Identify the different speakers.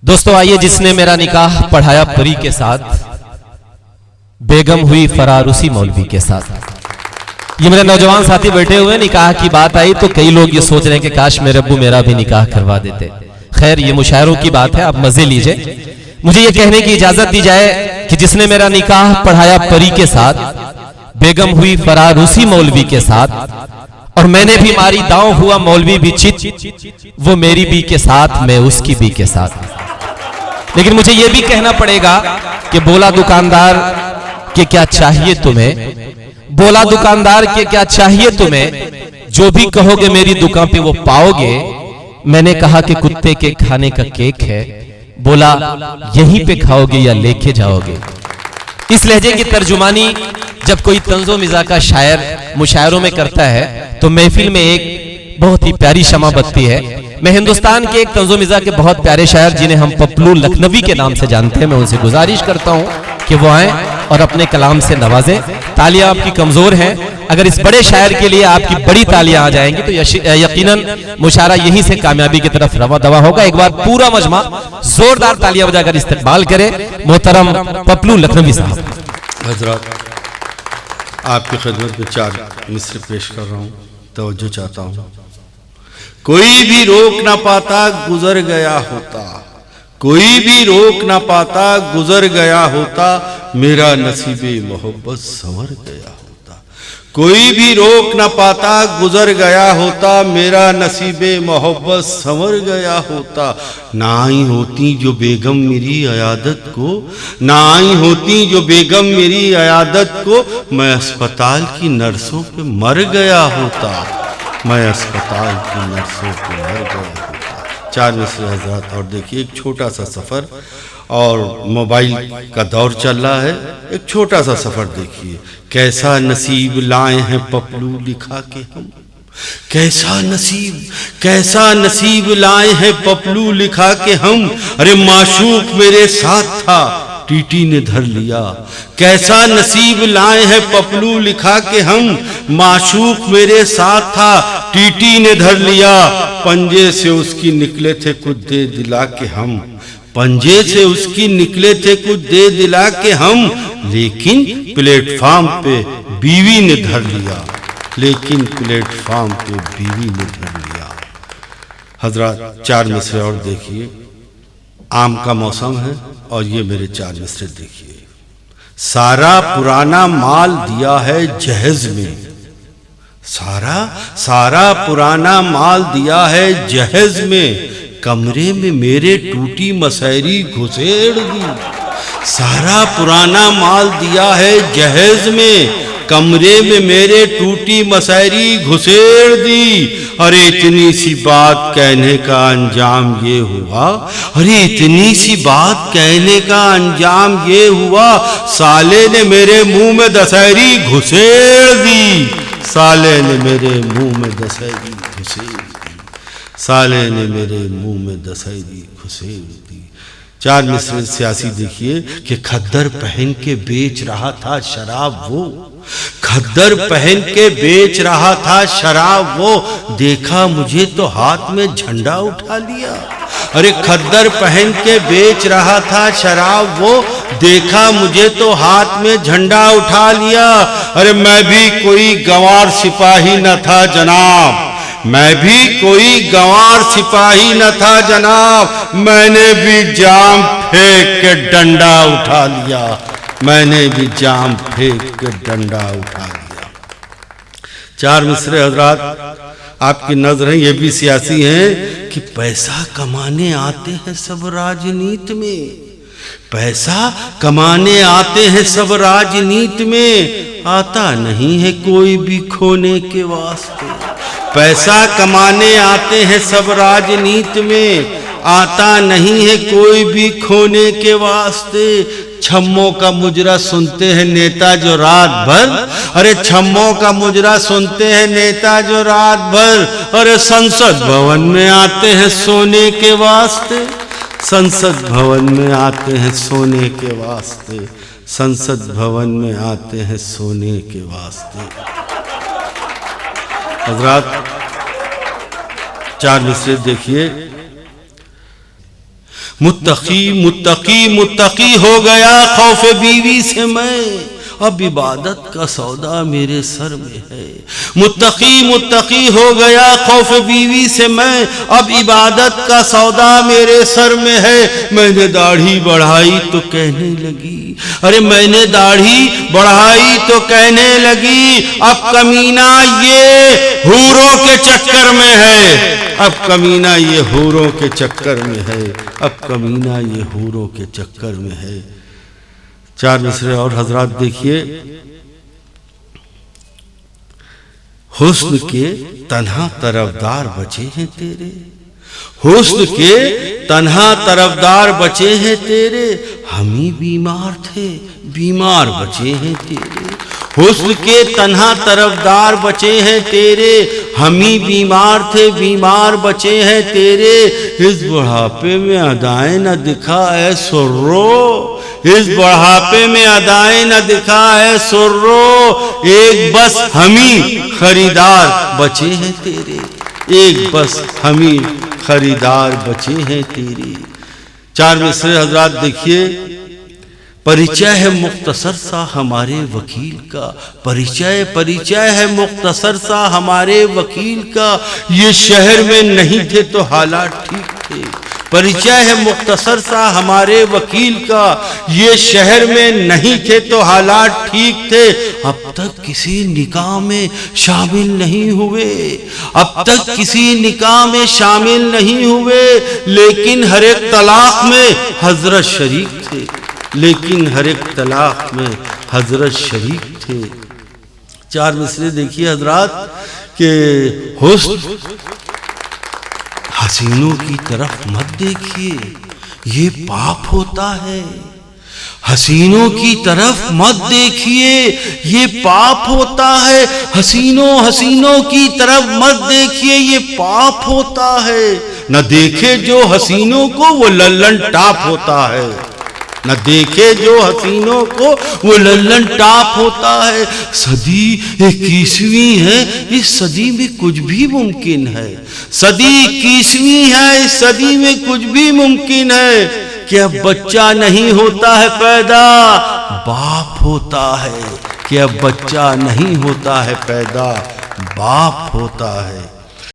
Speaker 1: दोस्तों आइए, जिसने मेरा निकाह पढ़ाया परी के साथ, बेगम हुई फरार उसी मौलवी के साथ। ये मेरे नौजवान साथी बैठे हुए, निकाह की बात आई तो कई लोग ये सोच रहे हैं कि काश मेरे अब्बू मेरा भी निकाह करवा देते। खैर ये मुशायरों की बात है, आप मजे लीजिए। मुझे ये कहने की इजाजत दी जाए कि जिसने मेरा निकाह पढ़ाया परी के साथ, बेगम हुई फरार उसी मौलवी के साथ, और मैंने भी मारी दांव हुआ मौलवी भी चित, वो मेरी भी के साथ मैं उसकी भी के साथ। लेकिन मुझे यह भी कहना पड़ेगा कि बोला दुकानदार कि क्या चाहिए तुम्हें, बोला दुकानदार कि क्या चाहिए तुम्हें, जो भी कहोगे मेरी दुकान पे वो पाओगे। मैंने कहा कि कुत्ते के खाने का केक है, बोला यहीं पे खाओगे या लेके जाओगे। इस लहजे की तर्जुमानी जब कोई तंजो मिजा का शायर मुशायरों में करता है तो महफिल में एक बहुत ही प्यारी शमा बत्ती है। मैं हिंदुस्तान के एक तंजो मिजा के बहुत प्यारे शायर जिन्हें हम पप्लू लखनवी के नाम से जानते हैं, मैं उनसे गुजारिश करता हूं कि वो आए और अपने कलाम से नवाजें। तालियां आपकी कमजोर हैं, अगर इस बड़े शायर के लिए आपकी बड़ी तालियां आ जाएंगी तो यकीनन मुशायरा यहीं से कामयाबी की तरफ रवा दवा होगा। एक बार पूरा मजमा जोरदार तालियां बजाकर इस्तकबाल करे मोहतरम पप्लू लखनवी साहब।
Speaker 2: हजरत, आपकी खिदमत में 4 मिसरे पेश कर रहा हूँ, तवज्जो चाहता हूँ। कोई भी रोक ना पाता गुजर गया होता, कोई भी रोक ना पाता गुजर गया होता, मेरा नसीबे मोहब्बत संवर गया होता। कोई भी रोक ना पाता गुजर गया होता, मेरा नसीबे मोहब्बत संवर गया होता। ना आई होती जो बेगम मेरी अयादत को, ना आई होती जो बेगम मेरी अयादत को, मैं अस्पताल की नर्सों पे मर गया होता, मैं अस्पताल की नर्सों पे मर गया होता। 4 मिसरे हजरत। और देखिए, एक छोटा सा सफ़र, और मोबाइल का दौर चल रहा है, एक छोटा सा सफ़र देखिए। कैसा नसीब लाए हैं पपलू लिखा के हम, कैसा नसीब लाए हैं पपलू लिखा के हम। अरे माशूक मेरे साथ था टीटी ने धर लिया, कैसा नसीब लाए हैं पपलू लिखा के हम। माशूक मेरे साथ था टीटी ने धर लिया, पंजे से उसकी निकले थे कुछ दे दिला के हम, पंजे से उसकी निकले थे कुछ दे दिला के हम। लेकिन प्लेटफार्म पे बीवी ने धर लिया, लेकिन प्लेटफार्म पे बीवी ने धर लिया। हजरत, 4 मिसरे और देखिए। आम का मौसम है और ये मेरे 4 मिसरे देखिए। सारा पुराना माल दिया है जहेज में, सारा पुराना माल दिया है जहेज में, कमरे में मेरे टूटी मसहरी घुसेड़ दी। सारा पुराना माल दिया है जहेज में, कमरे में मेरे टूटी मसहरी घुसेड़ दी। अरे इतनी सी बात कहने का अंजाम ये हुआ, अरे इतनी सी बात कहने का अंजाम ये हुआ, साले ने मेरे मुंह में दशहरी घुसेड़ दी, साले ने मेरे मुंह में दशहरी घुसेड़ दी, साले ने मेरे मुंह में दशहरी घुसेड़ दी। 4 मिसरे सियासी देखिए कि खद्दर पहन के बेच रहा था शराब वो, खद्दर पहन के बेच रहा था शराब वो, देखा मुझे तो हाथ में झंडा उठा लिया। अरे खद्दर पहन के बेच रहा था शराब वो, देखा मुझे तो हाथ में झंडा उठा लिया। अरे मैं भी कोई गंवार सिपाही न था जनाब, मैं भी कोई गंवार सिपाही न था जनाब, मैंने भी जाम फेंक के डंडा उठा लिया, मैंने भी जाम फेंक के डंडा उठा लिया। 4 मिसरे हजरत, आपकी नजरें ये भी सियासी हैं कि पैसा कमाने आते हैं सब राजनीति में, पैसा कमाने आते हैं सब राजनीति में, आता नहीं है कोई भी खोने के वास्ते। पैसा कमाने आते हैं सब राजनीति में, आता नहीं है कोई भी खोने के वास्ते। छम्मों का मुजरा सुनते हैं नेता जो रात भर, अरे छम्मों का मुजरा सुनते हैं नेता जो रात भर, अरे संसद भवन में आते हैं सोने के वास्ते, संसद भवन में आते हैं सोने के वास्ते, संसद भवन में आते हैं सोने के वास्ते। हजरत, 4 मिसरे देखिए। मुत्तकी मुत्तकी मुत्तकी हो गया खौफ बीवी से मैं, अब इबादत का सौदा मेरे सर में है। मुत्तकी मुत्तकी हो गया खौफ बीवी से मैं, अब इबादत का सौदा मेरे सर में है। मैंने दाढ़ी बढ़ाई तो कहने लगी, अरे मैंने दाढ़ी बढ़ाई तो कहने लगी, अब कमीना ये हूरों के चक्कर में है, अब कमीना ये हूरों के चक्कर में है, अब कमीना ये हूरों के चक्कर में है। 4 मिसरे और हजरात देखिए, हुस्न के तन्हा तरफदार बचे हैं तेरे, हुस्न के तन्हा तरफदार बचे हैं तेरे, हम ही बीमार थे बीमार बचे हैं तेरे। हुस्न के तन्हा तरफदार बचे हैं तेरे, हम ही बीमार थे बीमार बचे हैं तेरे। इस बुढ़ापे में अदाएं न दिखा है सुर्रो, इस बुढ़ापे में अदाएं न दिखा है सुर्रो, एक बस हम ही खरीदार बचे हैं तेरे, एक बस हम ही खरीदार बचे हैं तेरे। 4 मिसरे हजरात देखिए, परिचय है मुख्तसर सा हमारे वकील का, परिचय है मुख्तसर सा हमारे वकील का, ये शहर में नहीं थे तो हालात ठीक थे। परिचय है मुख्तसर सा हमारे वकील का, ये शहर में नहीं थे तो हालात ठीक थे। अब तक किसी निकाह में शामिल नहीं हुए, अब तक किसी निकाह में शामिल नहीं हुए, लेकिन हर एक तलाक में हजरत शरीक थे, लेकिन हर एक तलाक में हजरत शरीक थे। 4 मिसरे देखिए हजरात के, हुस्न हसीनों की तरफ मत देखिए, ये पाप होता है। हसीनों की तरफ मत देखिए, ये पाप होता है। हसीनों की तरफ मत देखिए, ये पाप होता है। न देखे जो हसीनों को वो लल्लन टाप होता है, न देखे जो हसीनों को वो लल्लन टाप होता है। सदी 21वीं है, इस सदी में कुछ भी मुमकिन है। सदी 21वीं है, इस सदी में कुछ भी मुमकिन है कि अब बच्चा नहीं होता है पैदा, बाप होता है। कि अब बच्चा नहीं होता है पैदा, बाप होता है।